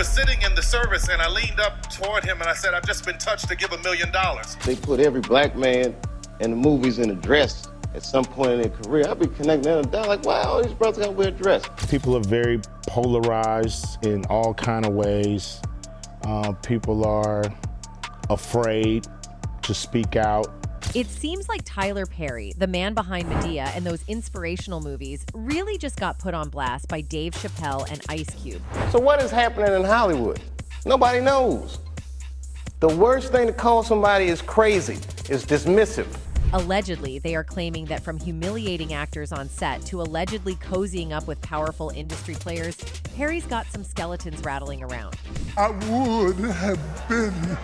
was sitting in the service, and I leaned up toward him and I said, I've just been touched to give $1 million. They put every black man in the movies in a dress at some point in their career. I'd be connecting them down like, wow, all these brothers got to wear a dress. People are very polarized in all kind of ways. People are afraid to speak out. It seems like Tyler Perry, the man behind Madea and those inspirational movies, really just got put on blast by Dave Chappelle and Ice Cube. So what is happening in Hollywood? Nobody knows. The worst thing to call somebody is crazy, is dismissive. Allegedly, they are claiming that from humiliating actors on set to allegedly cozying up with powerful industry players, Perry's got some skeletons rattling around. I would have been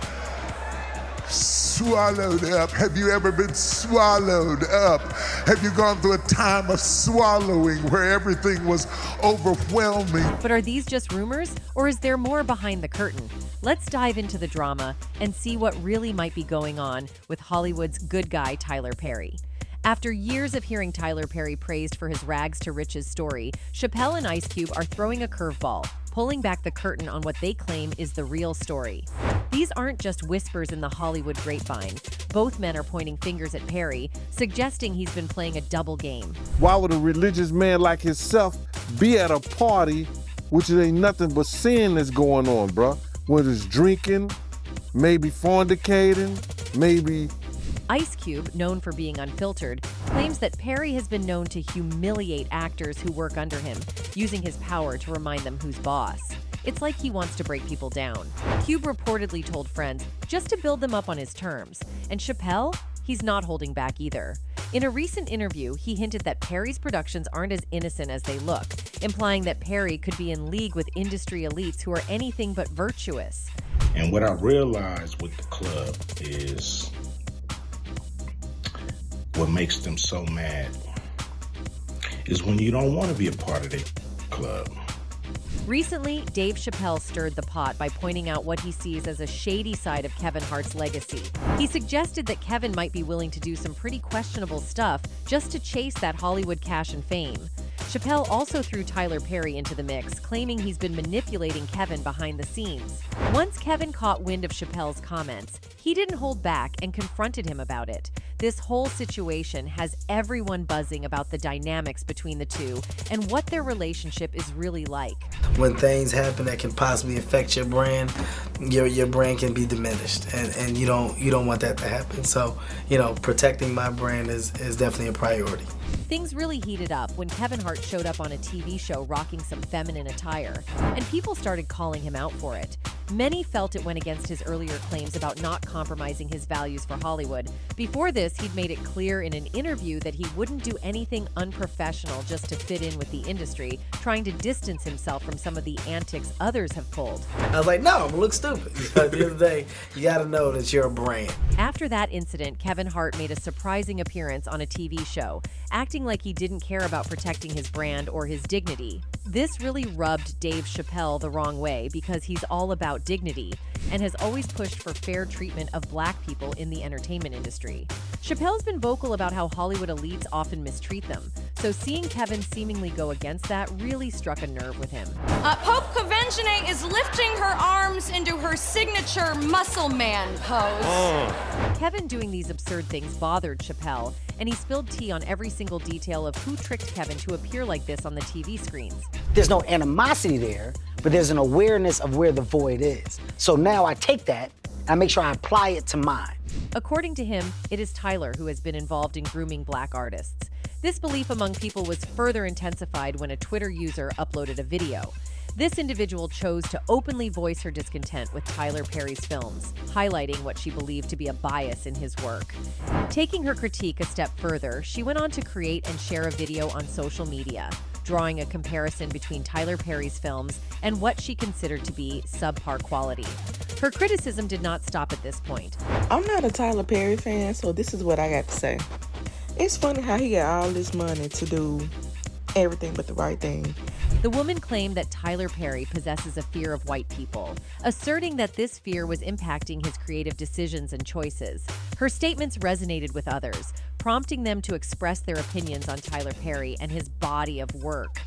swallowed up. Have you ever been swallowed up? Have you gone through a time of swallowing where everything was overwhelming? But are these just rumors, or is there more behind the curtain? Let's dive into the drama and see what really might be going on with Hollywood's good guy, Tyler Perry. After years of hearing Tyler Perry praised for his rags to riches story, Chappelle and Ice Cube are throwing a curveball, pulling back the curtain on what they claim is the real story. These aren't just whispers in the Hollywood grapevine. Both men are pointing fingers at Perry, suggesting he's been playing a double game. Why would a religious man like himself be at a party which ain't nothing but sin that's going on, bruh? Whether it's drinking, maybe fornicating, maybe... Ice Cube, known for being unfiltered, claims that Perry has been known to humiliate actors who work under him, using his power to remind them who's boss. It's like he wants to break people down. Cube reportedly told friends just to build them up on his terms. And Chappelle? He's not holding back either. In a recent interview, he hinted that Perry's productions aren't as innocent as they look, implying that Perry could be in league with industry elites who are anything but virtuous. And what I realized with the club is what makes them so mad is when you don't want to be a part of the club. Recently, Dave Chappelle stirred the pot by pointing out what he sees as a shady side of Kevin Hart's legacy. He suggested that Kevin might be willing to do some pretty questionable stuff just to chase that Hollywood cash and fame. Chappelle also threw Tyler Perry into the mix, claiming he's been manipulating Kevin behind the scenes. Once Kevin caught wind of Chappelle's comments, he didn't hold back and confronted him about it. This whole situation has everyone buzzing about the dynamics between the two and what their relationship is really like. When things happen that can possibly affect your brand, your brand can be diminished, and you don't want that to happen. So, protecting my brand is definitely a priority. Things really heated up when Kevin Hart showed up on a TV show rocking some feminine attire, and people started calling him out for it. Many felt it went against his earlier claims about not compromising his values for Hollywood. Before this, he'd made it clear in an interview that he wouldn't do anything unprofessional just to fit in with the industry, trying to distance himself from some of the antics others have pulled. I was like, no, I'm gonna look stupid. At the end of the day, you gotta know that you're a brand. After that incident, Kevin Hart made a surprising appearance on a TV show, acting like he didn't care about protecting his brand or his dignity. This really rubbed Dave Chappelle the wrong way because he's all about dignity and has always pushed for fair treatment of black people in the entertainment industry. Chappelle's been vocal about how Hollywood elites often mistreat them, so seeing Kevin seemingly go against that really struck a nerve with him. Pope Conventione is lifting her arms into her signature muscle man pose. Kevin doing these absurd things bothered Chappelle, and he spilled tea on every single detail of who tricked Kevin to appear like this on the TV screens. There's no animosity there, but there's an awareness of where the void is. So now I take that and I make sure I apply it to mine. According to him, it is Tyler who has been involved in grooming black artists. This belief among people was further intensified when a Twitter user uploaded a video. This individual chose to openly voice her discontent with Tyler Perry's films, highlighting what she believed to be a bias in his work. Taking her critique a step further, she went on to create and share a video on social media, drawing a comparison between Tyler Perry's films and what she considered to be subpar quality. Her criticism did not stop at this point. I'm not a Tyler Perry fan, so this is what I got to say. It's funny how he got all this money to do everything but the right thing. The woman claimed that Tyler Perry possesses a fear of white people, asserting that this fear was impacting his creative decisions and choices. Her statements resonated with others, prompting them to express their opinions on Tyler Perry and his body of work.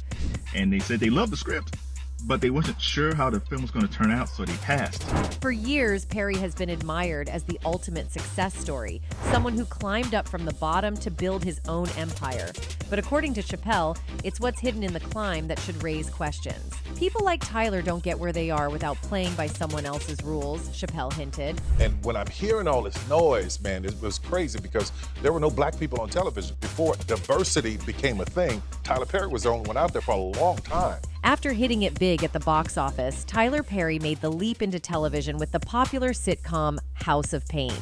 And they said they loved the script, but they wasn't sure how the film was going to turn out, so they passed. For years, Perry has been admired as the ultimate success story, someone who climbed up from the bottom to build his own empire. But according to Chappelle, it's what's hidden in the climb that should raise questions. People like Tyler don't get where they are without playing by someone else's rules, Chappelle hinted. And when I'm hearing all this noise, man, it was crazy because there were no black people on television. Before diversity became a thing, Tyler Perry was the only one out there for a long time. After hitting it big at the box office, Tyler Perry made the leap into television with the popular sitcom House of Pain.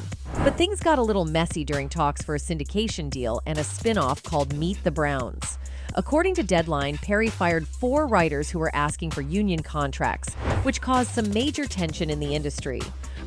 But things got a little messy during talks for a syndication deal and a spin-off called Meet the Browns. According to Deadline, Perry fired 4 writers who were asking for union contracts, which caused some major tension in the industry.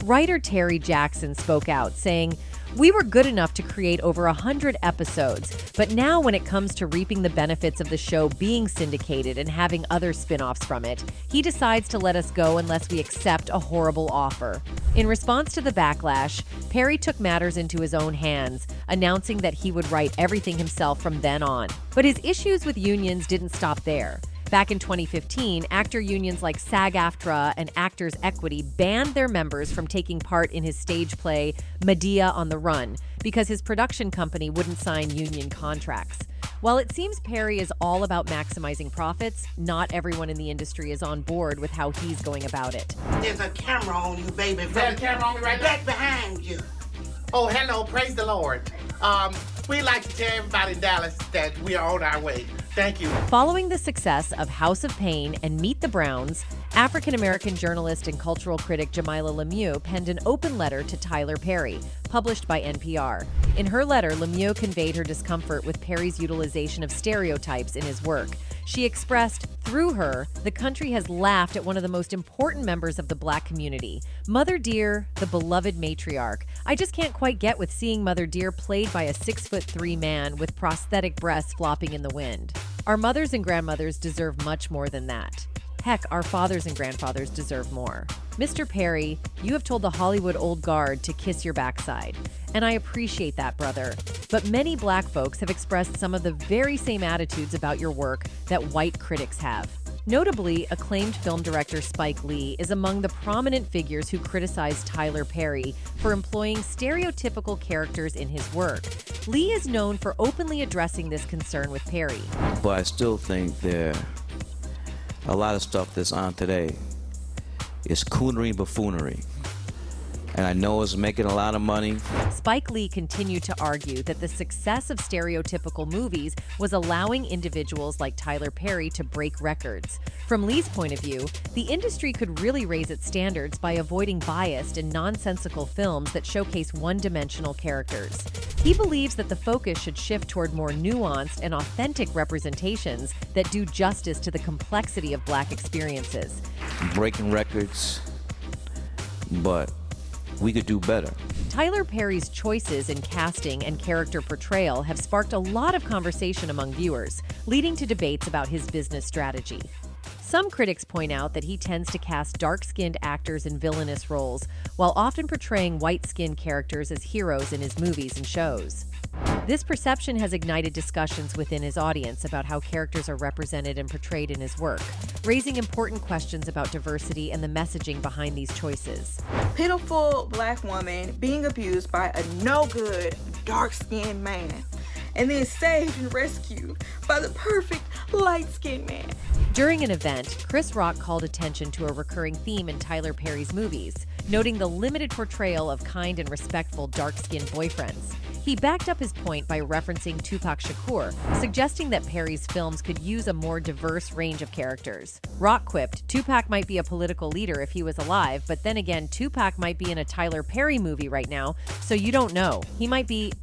Writer Terry Jackson spoke out, saying, "We were good enough to create over 100 episodes, but now when it comes to reaping the benefits of the show being syndicated and having other spin-offs from it, he decides to let us go unless we accept a horrible offer." In response to the backlash, Perry took matters into his own hands, announcing that he would write everything himself from then on. But his issues with unions didn't stop there. Back in 2015, actor unions like SAG-AFTRA and Actors Equity banned their members from taking part in his stage play Madea on the Run because his production company wouldn't sign union contracts. While it seems Perry is all about maximizing profits, not everyone in the industry is on board with how he's going about it. There's a camera on you, baby. Is there a camera on me right now? Back behind you. Oh, hello, praise the Lord. We'd like to tell everybody in Dallas that we are on our way. Thank you. Following the success of House of Pain and Meet the Browns, African-American journalist and cultural critic Jamilah Lemieux penned an open letter to Tyler Perry, published by NPR. In her letter, Lemieux conveyed her discomfort with Perry's utilization of stereotypes in his work. She expressed, through her, the country has laughed at one of the most important members of the Black community, Mother Dear, the beloved matriarch. I just can't quite get with seeing Mother Dear played by a 6'3" man with prosthetic breasts flopping in the wind. Our mothers and grandmothers deserve much more than that. Heck, our fathers and grandfathers deserve more. Mr. Perry, you have told the Hollywood old guard to kiss your backside. And I appreciate that, brother. But many Black folks have expressed some of the very same attitudes about your work that white critics have. Notably, acclaimed film director Spike Lee is among the prominent figures who criticized Tyler Perry for employing stereotypical characters in his work. Lee is known for openly addressing this concern with Perry. But I still think a lot of stuff that's on today is coonery and buffoonery. And I know it's making a lot of money. Spike Lee continued to argue that the success of stereotypical movies was allowing individuals like Tyler Perry to break records. From Lee's point of view, the industry could really raise its standards by avoiding biased and nonsensical films that showcase one-dimensional characters. He believes that the focus should shift toward more nuanced and authentic representations that do justice to the complexity of Black experiences. Breaking records, but we could do better. Tyler Perry's choices in casting and character portrayal have sparked a lot of conversation among viewers, leading to debates about his business strategy. Some critics point out that he tends to cast dark-skinned actors in villainous roles, while often portraying white-skinned characters as heroes in his movies and shows. This perception has ignited discussions within his audience about how characters are represented and portrayed in his work, raising important questions about diversity and the messaging behind these choices. Pitiful Black woman being abused by a no-good, dark-skinned man, and then saved and rescued by the perfect light-skinned man. During an event, Chris Rock called attention to a recurring theme in Tyler Perry's movies, noting the limited portrayal of kind and respectful dark-skinned boyfriends. He backed up his point by referencing Tupac Shakur, suggesting that Perry's films could use a more diverse range of characters. Rock quipped, Tupac might be a political leader if he was alive, but then again, Tupac might be in a Tyler Perry movie right now, so you don't know.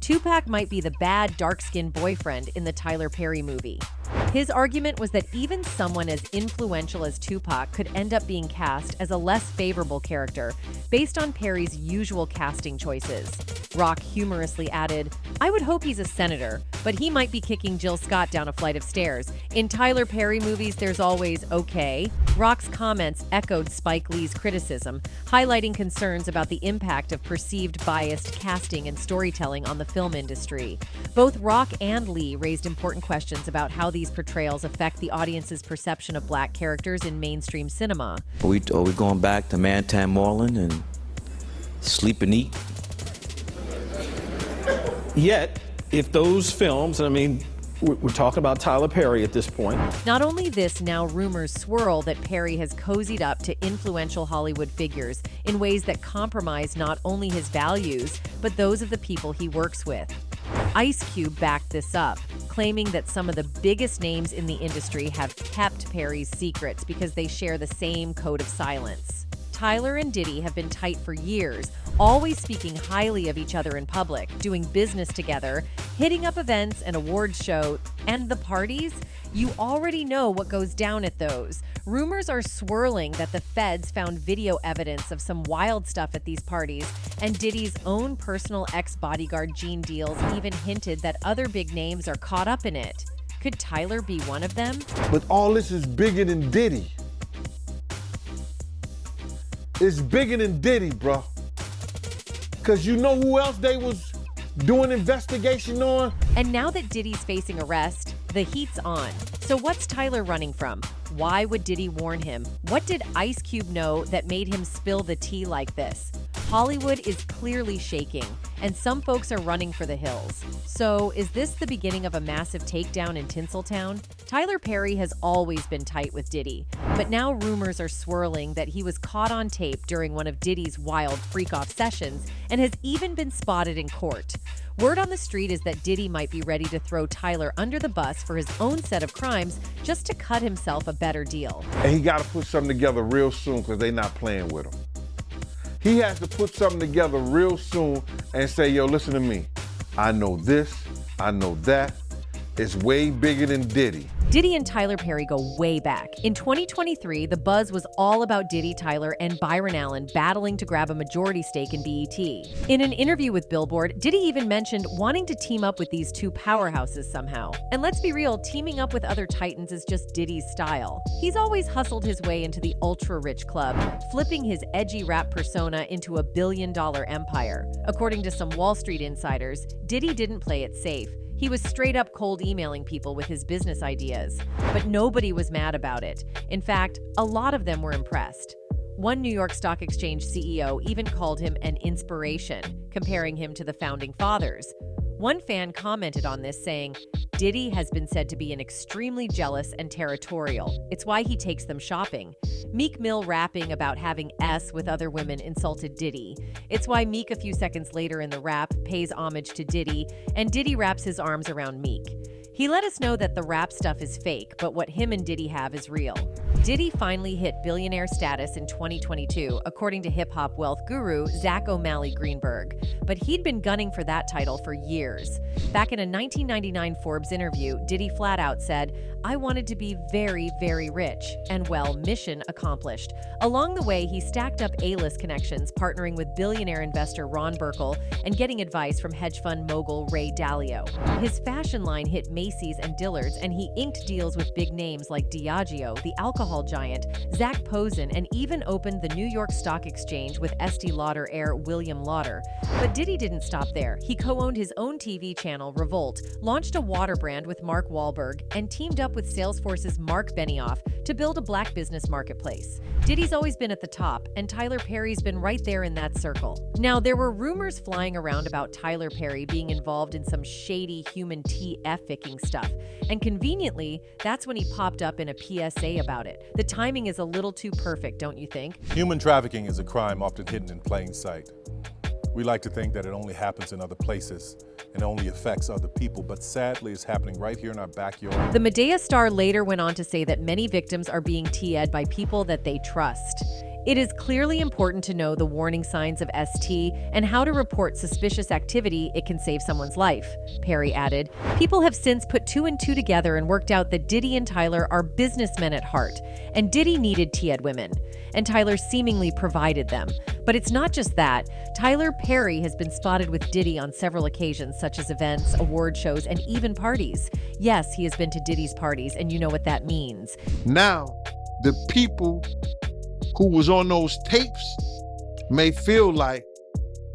Tupac might be the bad dark-skinned boyfriend in the Tyler Perry movie. His argument was that even someone as influential as Tupac could end up being cast as a less favorable character based on Perry's usual casting choices. Rock humorously added, I would hope he's a senator, but he might be kicking Jill Scott down a flight of stairs. In Tyler Perry movies, there's always okay. Rock's comments echoed Spike Lee's criticism, highlighting concerns about the impact of perceived biased casting and storytelling on the film industry. Both Rock and Lee raised important questions about how these portrayals affect the audience's perception of black characters in mainstream cinema. Are we going back to Mantan Moreland and sleep and eat? Yet, if those films, I mean, we're talking about Tyler Perry at this point. Not only this, now rumors swirl that Perry has cozied up to influential Hollywood figures in ways that compromise not only his values, but those of the people he works with. Ice Cube backed this up, claiming that some of the biggest names in the industry have kept Perry's secrets because they share the same code of silence. Tyler and Diddy have been tight for years, always speaking highly of each other in public, doing business together, hitting up events and awards shows, and the parties? You already know what goes down at those. Rumors are swirling that the feds found video evidence of some wild stuff at these parties, and Diddy's own personal ex-bodyguard Gene Deals even hinted that other big names are caught up in it. Could Tyler be one of them? But all this is bigger than Diddy. It's bigger than Diddy, bro. Cause you know who else they was doing investigation on? And now that Diddy's facing arrest, the heat's on. So what's Tyler running from? Why would Diddy warn him? What did Ice Cube know that made him spill the tea like this? Hollywood is clearly shaking, and some folks are running for the hills. So is this the beginning of a massive takedown in Tinseltown? Tyler Perry has always been tight with Diddy, but now rumors are swirling that he was caught on tape during one of Diddy's wild freak-off sessions and has even been spotted in court. Word on the street is that Diddy might be ready to throw Tyler under the bus for his own set of crimes just to cut himself a better deal. And he gotta put something together real soon because they not playing with him. He has to put something together real soon and say, yo, listen to me. I know this, I know that. It's way bigger than Diddy. Diddy and Tyler Perry go way back. In 2023, the buzz was all about Diddy, Tyler, and Byron Allen battling to grab a majority stake in BET. In an interview with Billboard, Diddy even mentioned wanting to team up with these two powerhouses somehow. And let's be real, teaming up with other titans is just Diddy's style. He's always hustled his way into the ultra-rich club, flipping his edgy rap persona into a billion-dollar empire. According to some Wall Street insiders, Diddy didn't play it safe. He was straight up cold emailing people with his business ideas, but nobody was mad about it. In fact, a lot of them were impressed. One New York Stock Exchange CEO even called him an inspiration, comparing him to the founding fathers. One fan commented on this saying, Diddy has been said to be an extremely jealous and territorial. It's why he takes them shopping. Meek Mill rapping about having S with other women insulted Diddy. It's why Meek a few seconds later in the rap pays homage to Diddy, and Diddy wraps his arms around Meek. He let us know that the rap stuff is fake, but what him and Diddy have is real. Diddy finally hit billionaire status in 2022, according to hip-hop wealth guru Zach O'Malley Greenberg. But he'd been gunning for that title for years. Back in a 1999 Forbes interview, Diddy flat out said, I wanted to be very, very rich. And well, mission accomplished. Along the way, he stacked up A-list connections, partnering with billionaire investor Ron Burkle and getting advice from hedge fund mogul Ray Dalio. His fashion line hit Macy's and Dillard's, and he inked deals with big names like Diageo, the alcohol giant, Zach Posen, and even opened the New York Stock Exchange with Estee Lauder heir William Lauder. But Diddy didn't stop there. He co-owned his own TV channel, Revolt, launched a water brand with Mark Wahlberg, and teamed up with Salesforce's Mark Benioff to build a black business marketplace. Diddy's always been at the top, and Tyler Perry's been right there in that circle. Now, there were rumors flying around about Tyler Perry being involved in some shady human TF-icking stuff, and conveniently, that's when he popped up in a PSA about it. The timing is a little too perfect, don't you think? Human trafficking is a crime often hidden in plain sight. We like to think that it only happens in other places and only affects other people, but sadly it's happening right here in our backyard. The Madea star later went on to say that many victims are being TA'd by people that they trust. It is clearly important to know the warning signs of ST and how to report suspicious activity. It can save someone's life, Perry added. People have since put two and two together and worked out that Diddy and Tyler are businessmen at heart, and Diddy needed TA'd women, and Tyler seemingly provided them. But it's not just that. Tyler Perry has been spotted with Diddy on several occasions, such as events, award shows, and even parties. Yes, he has been to Diddy's parties, and you know what that means. Now, the people who was on those tapes may feel like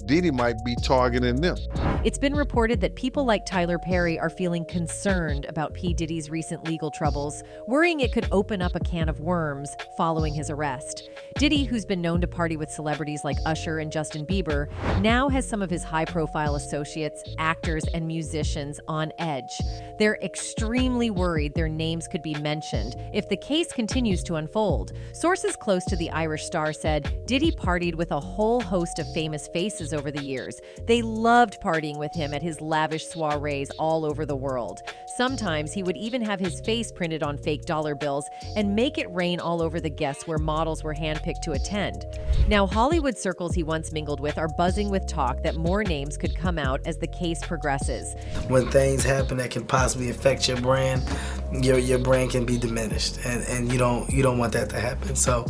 Diddy might be targeting them. It's been reported that people like Tyler Perry are feeling concerned about P. Diddy's recent legal troubles, worrying it could open up a can of worms following his arrest. Diddy, who's been known to party with celebrities like Usher and Justin Bieber, now has some of his high-profile associates, actors, and musicians on edge. They're extremely worried their names could be mentioned if the case continues to unfold. Sources close to the Irish star said Diddy partied with a whole host of famous faces over the years. They loved partying with him at his lavish soirees all over the world. Sometimes he would even have his face printed on fake dollar bills and make it rain all over the guests where models were handpicked to attend. Now, Hollywood circles he once mingled with are buzzing with talk that more names could come out as the case progresses. When things happen that can possibly affect your brand can be diminished, and you don't want that to happen. So,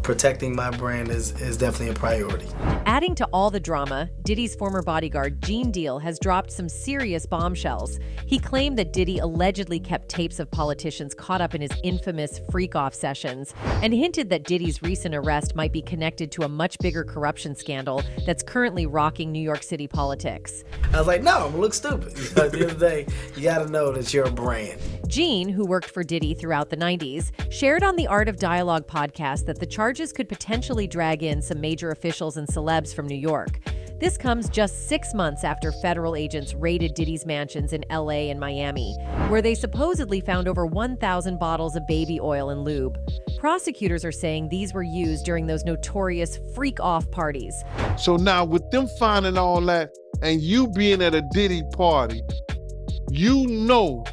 protecting my brand is definitely a priority. Adding to all the drama, Diddy's former bodyguard, Gene Deal, has dropped some serious bombshells. He claimed that Diddy allegedly kept tapes of politicians caught up in his infamous freak-off sessions, and hinted that Diddy's recent arrest might be connected to a much bigger corruption scandal that's currently rocking New York City politics. I was like, no, I'm gonna look stupid. At the end of the day, you gotta know that you're a brand. Gene, who worked for Diddy throughout the 90s, shared on the Art of Dialogue podcast that the charges could potentially drag in some major officials and celebs from New York. This comes just 6 months after federal agents raided Diddy's mansions in LA and Miami, where they supposedly found over 1,000 bottles of baby oil and lube. Prosecutors are saying these were used during those notorious freak-off parties. So now with them finding all that and you being at a Diddy party, you know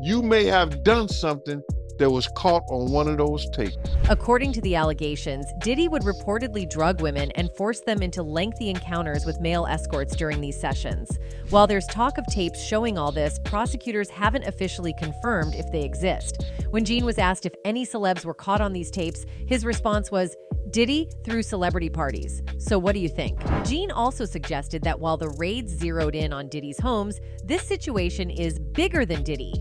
you may have done something that was caught on one of those tapes. According to the allegations, Diddy would reportedly drug women and force them into lengthy encounters with male escorts during these sessions. While there's talk of tapes showing all this, prosecutors haven't officially confirmed if they exist. When Gene was asked if any celebs were caught on these tapes, his response was, Diddy threw celebrity parties. So what do you think? Gene also suggested that while the raids zeroed in on Diddy's homes, this situation is bigger than Diddy.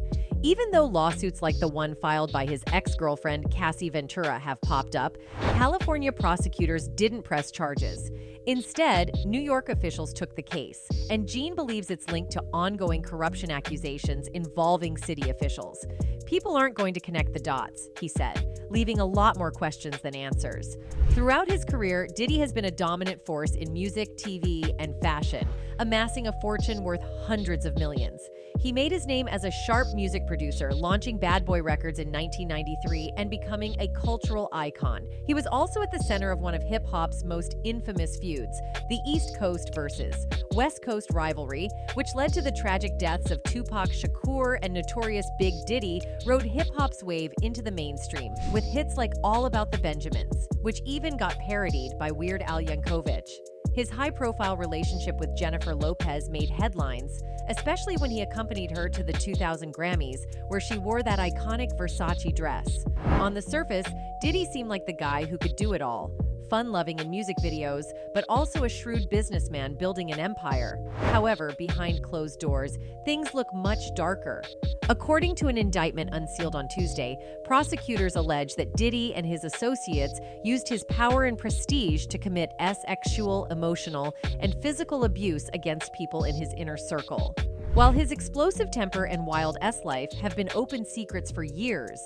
Even though lawsuits like the one filed by his ex-girlfriend, Cassie Ventura, have popped up, California prosecutors didn't press charges. Instead, New York officials took the case, and Gene believes it's linked to ongoing corruption accusations involving city officials. People aren't going to connect the dots, he said, leaving a lot more questions than answers. Throughout his career, Diddy has been a dominant force in music, TV, and fashion, amassing a fortune worth hundreds of millions. He made his name as a sharp music producer, launching Bad Boy Records in 1993 and becoming a cultural icon. He was also at the center of one of hip-hop's most infamous feuds, the East Coast versus West Coast rivalry, which led to the tragic deaths of Tupac Shakur and notorious Big Diddy, rode hip-hop's wave into the mainstream, with hits like All About the Benjamins, which even got parodied by Weird Al Yankovic. His high-profile relationship with Jennifer Lopez made headlines, especially when he accompanied her to the 2000 Grammys, where she wore that iconic Versace dress. On the surface, Diddy seemed like the guy who could do it all, fun-loving in music videos, but also a shrewd businessman building an empire. However, behind closed doors, things look much darker. According to an indictment unsealed on Tuesday, prosecutors allege that Diddy and his associates used his power and prestige to commit sexual, emotional, and physical abuse against people in his inner circle. While his explosive temper and wild life have been open secrets for years,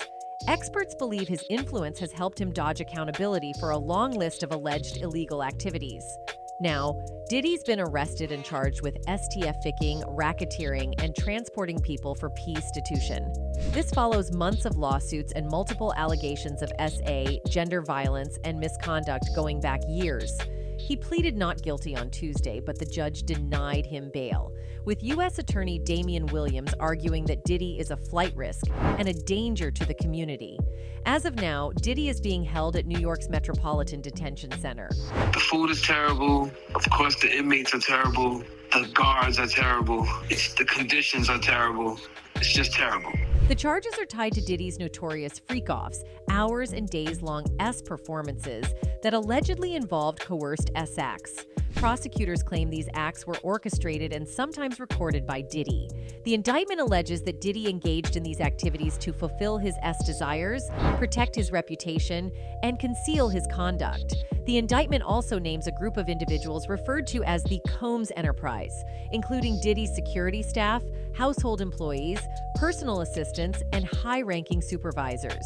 experts believe his influence has helped him dodge accountability for a long list of alleged illegal activities. Now, Diddy's been arrested and charged with STF-ficking, racketeering, and transporting people for prostitution. This follows months of lawsuits and multiple allegations of SA, gender violence, and misconduct going back years. He pleaded not guilty on Tuesday, but the judge denied him bail, with U.S. Attorney Damian Williams arguing that Diddy is a flight risk and a danger to the community. As of now, Diddy is being held at New York's Metropolitan Detention Center. The food is terrible. Of course, the inmates are terrible. The guards are terrible. The conditions are terrible. It's just terrible. The charges are tied to Diddy's notorious freak-offs, hours and days-long performances that allegedly involved coerced acts. Prosecutors claim these acts were orchestrated and sometimes recorded by Diddy. The indictment alleges that Diddy engaged in these activities to fulfill his desires, protect his reputation, and conceal his conduct. The indictment also names a group of individuals referred to as the Combs Enterprise, including Diddy's security staff, household employees, personal assistants, and high-ranking supervisors.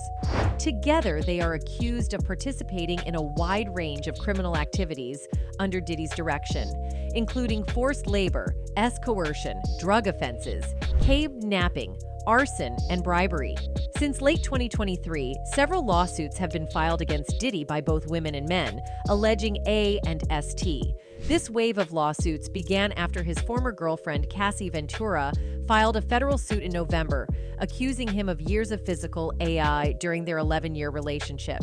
Together, they are accused of participating in a wide range of criminal activities under Diddy's direction, including forced labor, coercion, drug offenses, kidnapping, arson, and bribery. Since late 2023, several lawsuits have been filed against Diddy by both women and men, alleging A and ST. This wave of lawsuits began after his former girlfriend, Cassie Ventura, filed a federal suit in November, accusing him of years of physical AI during their 11-year relationship.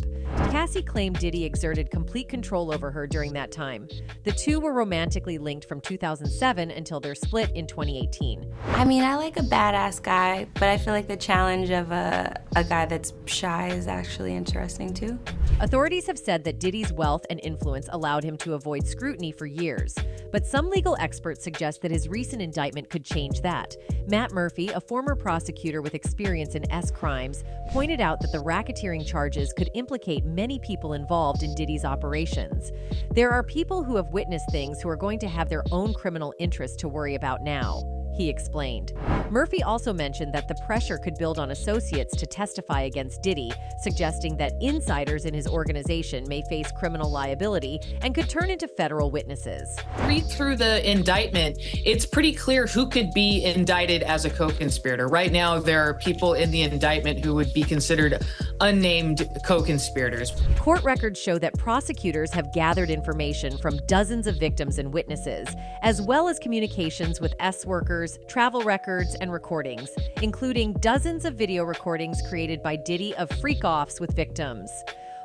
Cassie claimed Diddy exerted complete control over her during that time. The two were romantically linked from 2007 until their split in 2018. I mean, I like a badass guy, but I feel like the challenge of a guy that's shy is actually interesting too. Authorities have said that Diddy's wealth and influence allowed him to avoid scrutiny for years, but some legal experts suggest that his recent indictment could change that. Matt Murphy, a former prosecutor with experience in crimes, pointed out that the racketeering charges could implicate many people involved in Diddy's operations. There are people who have witnessed things who are going to have their own criminal interests to worry about now, he explained. Murphy also mentioned that the pressure could build on associates to testify against Diddy, suggesting that insiders in his organization may face criminal liability and could turn into federal witnesses. Read through the indictment. It's pretty clear who could be indicted as a co-conspirator. Right now, there are people in the indictment who would be considered unnamed co-conspirators. Court records show that prosecutors have gathered information from dozens of victims and witnesses, as well as communications with workers, travel records, and recordings, including dozens of video recordings created by Diddy of freak-offs with victims.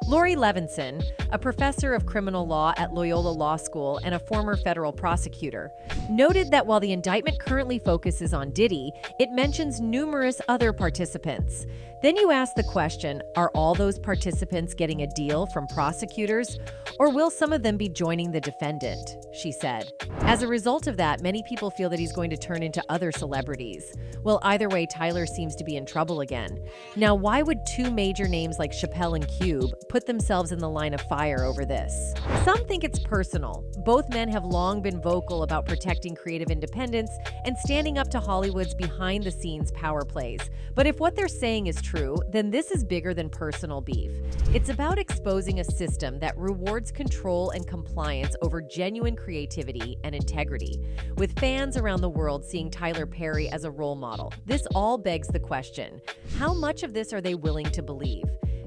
Lori Levinson, a professor of criminal law at Loyola Law School and a former federal prosecutor, noted that while the indictment currently focuses on Diddy, it mentions numerous other participants. Then you ask the question, are all those participants getting a deal from prosecutors, or will some of them be joining the defendant, she said. As a result of that, many people feel that he's going to turn into other celebrities. Well, either way, Tyler seems to be in trouble again. Now, why would two major names like Chappelle and Cube put themselves in the line of fire over this? Some think it's personal. Both men have long been vocal about protecting creative independence and standing up to Hollywood's behind-the-scenes power plays. But if what they're saying is true, then this is bigger than personal beef. It's about exposing a system that rewards control and compliance over genuine creativity and integrity. With fans around the world seeing Tyler Perry as a role model, this all begs the question, how much of this are they willing to believe?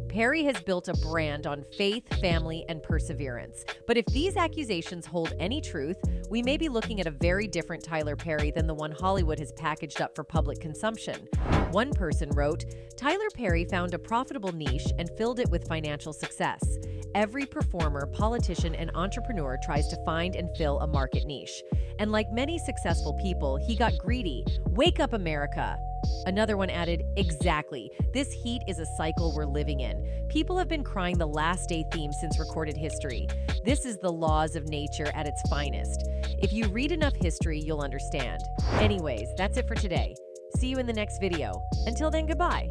Perry has built a brand on faith, family, and perseverance. But if these accusations hold any truth, we may be looking at a very different Tyler Perry than the one Hollywood has packaged up for public consumption. One person wrote, Tyler Perry found a profitable niche and filled it with financial success. Every performer, politician, and entrepreneur tries to find and fill a market niche. And like many successful people, he got greedy. Wake up, America. Another one added, exactly. This heat is a cycle we're living in. People have been crying the last day theme since recorded history. This is the laws of nature at its finest. If you read enough history, you'll understand. Anyways, that's it for today. See you in the next video. Until then, goodbye.